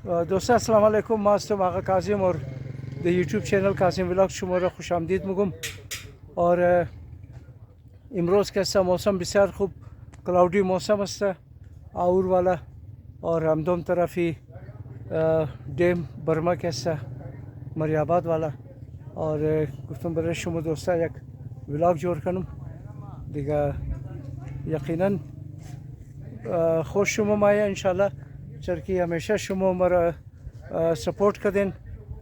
دوستان السلام علیکم. ما هستم آقا کاظم اور در یوتیوب چینل کاظم ولاگ شما را خوش آمدید میگم. اور امروز که است موسم بسیار خوب کلاودی موسم است آور والا اور هم دوم طرفی دیم برما که است مریاباد والا. اور گفتم برای شما دوستا یک ولاگ جور کنم دیگه. یقینا خوش شما مایه انشالله چرکی همیشه شما مرا سپورت کردین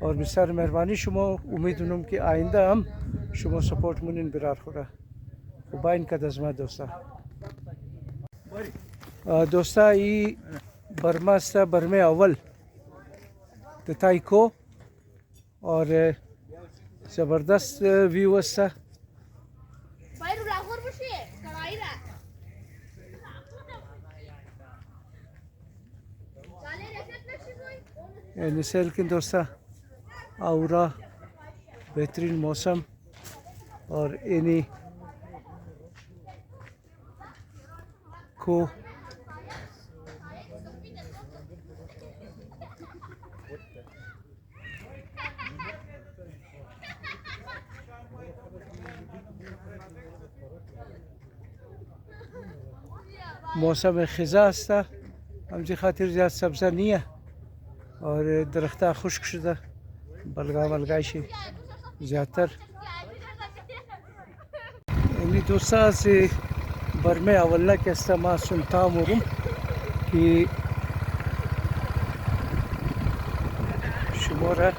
اور بسیار مهربانی شما. امید دارم که آینده هم شما سپورت مونین برار خورا خوب این کد از ما دوستا. دوستا ای برما است برمه اول تتایکو اور زبردست ویو است. نسل کن دوستا اورا بهترین موسم اور اینی کو موسم خزا است همچی خاطر زیاد سبزه نیه اور درخت خشک شده بلگایشی زیادتر. اینی دوستا از برمه اوله که است ما سلطان مورم که شما را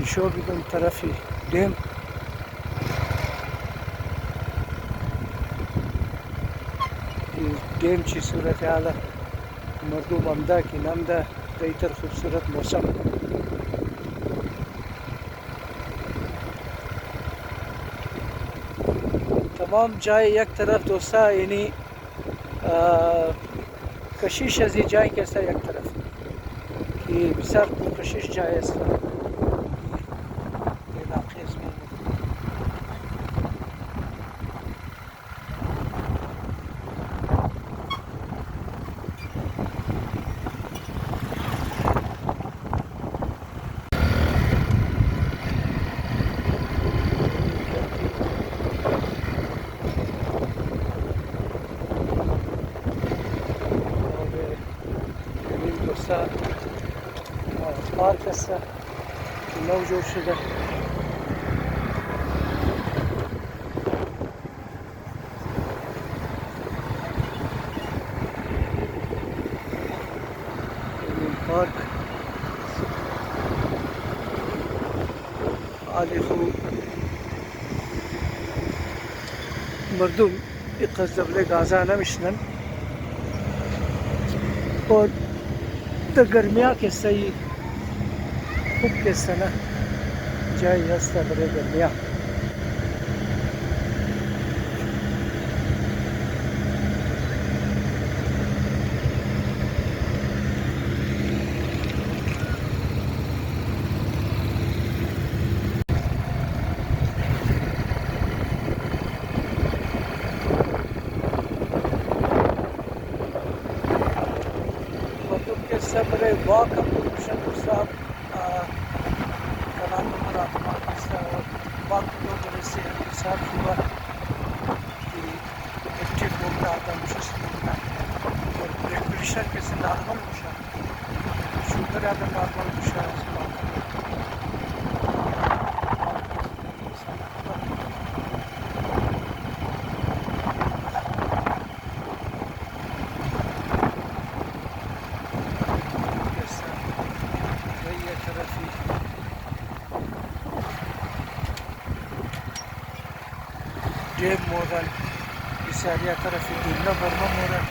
نشو بدم طرفی دیم. دیم چی صورت حالا مردم امده که نمده دیتر خوبصورت موسم. تمام جای یک طرف دوستا یعنی کشیش از این جای که است یک طرف که بسیار کشیش جای است. پارک است که نو جور شده. این پارک عالی خوب مردم اقاس دبله گازا نمیشنن اور در گرمیا که سعی خوب که است نه جایی هست برای گرمیا. مردم که است برای واک هم بکنشن دوستا کلان نمرا واک است اور واک دو برسی حساب شما که اکتیف بولتا آدم چست بولتا اور بلڈ پریشر کسی نارمل بشا شوگر آدم نارمل بشا جيب مورن بسارية طرف الدنيا برما مورن.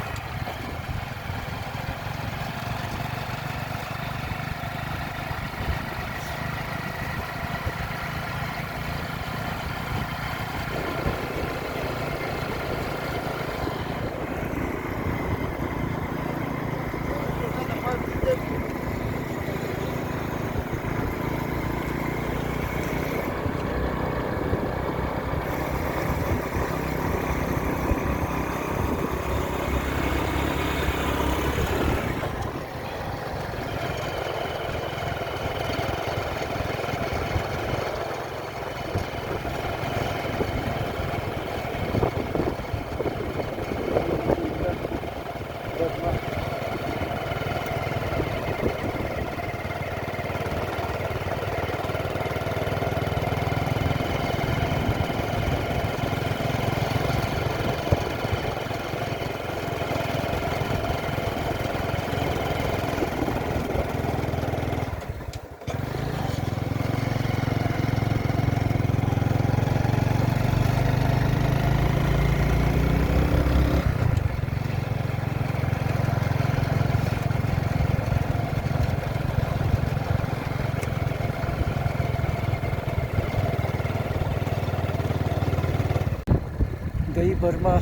برما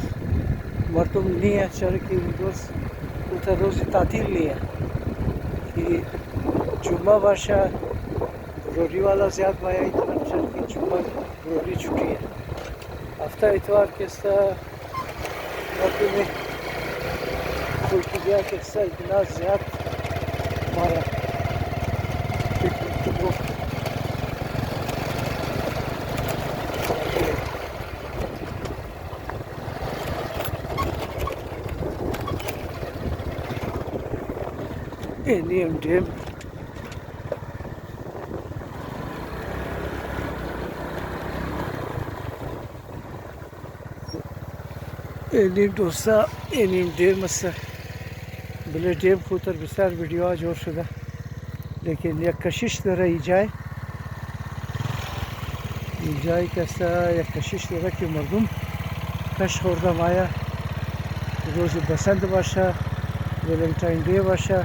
مردم نیه چرا که امروز تا روز تعطیل نیه که جمعه باشه روری والا زیاد مایه طرف چرا که جمعه روری چھٹیه هفته اتوار که است مردم کوچیگه که است اینا زیاد ماره Niem dem niem dosta niem dem است بله dem خاطر بسیار ویدیو جور شده لیکن یک کشش داره این جای که است یک کشش داره که مردم کش خورده مایه روز بسنت باشه ولنتاین دی باشه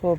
خب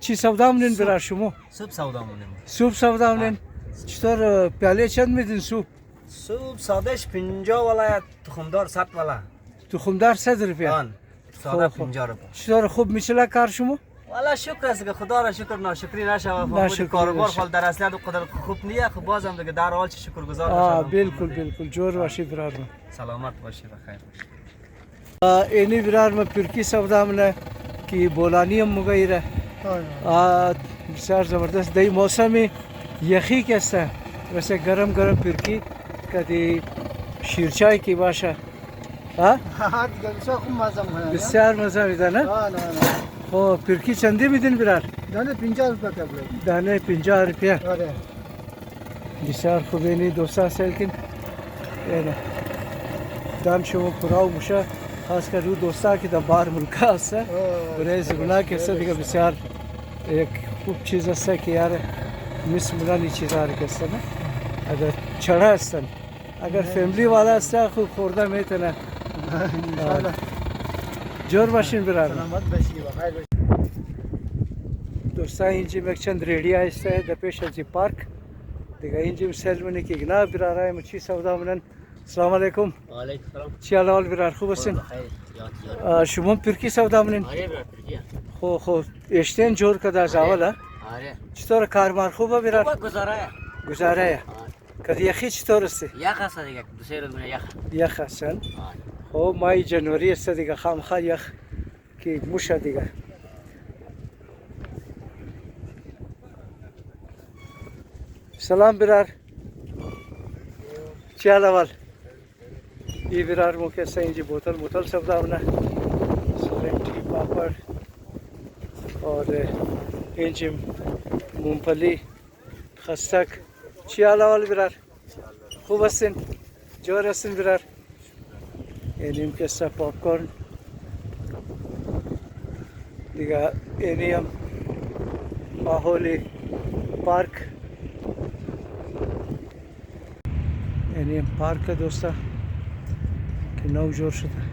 چی سودا مونین برای شما سوپ سودا مونیم سوپ سودا مونین چطور پیاله چند میدین سوپ سوپ سادهش 50 ولایت تخمدار 100 والا تخمدار 100 روپیه ساده 50 روپیه چطور خوب میشه کار شما والا شکر است که خدا را شکر ناشکری نشه و کاروبار فال در اصلیت قدر خوب نیه خب بازم دیگه در حال شکرگزار باشم بالکل جور باشی برار من سلامت باشی و خیر باشی اینی برار من پرکی سودا منه که بولانی هم مگیره بسیار زبردست دی موسم یخی که است ویسه گرم پرکی که دی شیرچای کی باشه بسیار مزه میده نه؟ خب پرکی چندی میدین برار؟ دانه 50 روپیه تبله دانه 50 روپیه آره بسیار خوب اینی دوستا سلکن اینه دام شما پراو موشه خاص کر رو دوستا که در بار ملکه است برای زگونا که است دیگه بسیار یک خوب چیز است که یار مثل مولانی چیزا رو که است نه اگر چرا هستن اگر فیملی والا است خوب خورده میتونه جور باشین برار سلامت باشی و خیر باشی دوستا اینجا یک چند ریڈی است در پیش از پارک دیگه اینجا سلمونی که گنا برارای مچی سودا منن السلام علیکم و علیکم السلام چی حال برار خوب هستین خیر شما پرکی سودا منن آره برا پرکیه خو اشتین جور کده از اول آره چطور کارمار خوبه برار خوبه گزاره کدی یخی چطور است یخ است دیگه دو سه روز یخ یخ هستن خب مای جنوری است دیگه خامخا یخ که موشه دیگه سلام برار چی حال اول ای برار مو که اینجا بوتل سودا بنا سولنٹی پاپڑ اور اینجا مونگفلی خستک چی حال اول برار خوب هستین جور هستین برار اینیم که است پاپ کورن دیگه اینیم ماحول پارک اینیم پارک دوستا که نو جور شده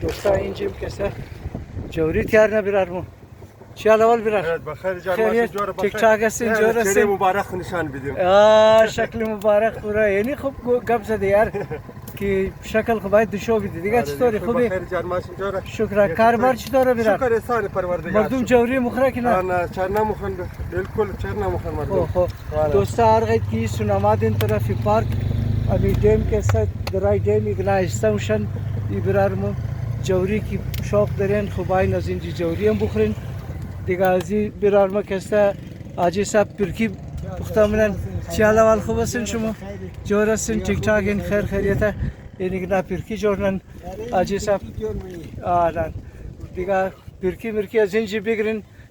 دوستا اینجا کسا جوری تیار نبرارمو چی حال اول برار بخیر جان ماشین جوره تیک تاک هستین جور هستین مبارک نشان بدیم شکل مبارک پورا یعنی خوب گپ زدی یار که شکل خوب باید دشو بدی دیگه چطوری خوبی بخیر جان ماشین جوره شکر کاربار چطوره برار شکر احسان پروردگار مردم جوری مخره که نه نه چرنا مخن بالکل چرنا مخن مردم خب دوستا هر قید کی سوناماد این طرفی پارک امی ڈیم کے ساتھ درای ڈیم اگنا استمشن ایبرارمو جوری کی شوق دارین خوبای نزین جی جوری هم بخورین دیگه ازی برارمو کسته آجی صاحب پرکی پختامنن چی حال اول خوب هستین شما جور هستین ٹھیک ٹھاک این خیر خیریته این اگنا پرکی جورنن آجی صاحب آدان دیگه پرکی مرکی از اینجی بگیرین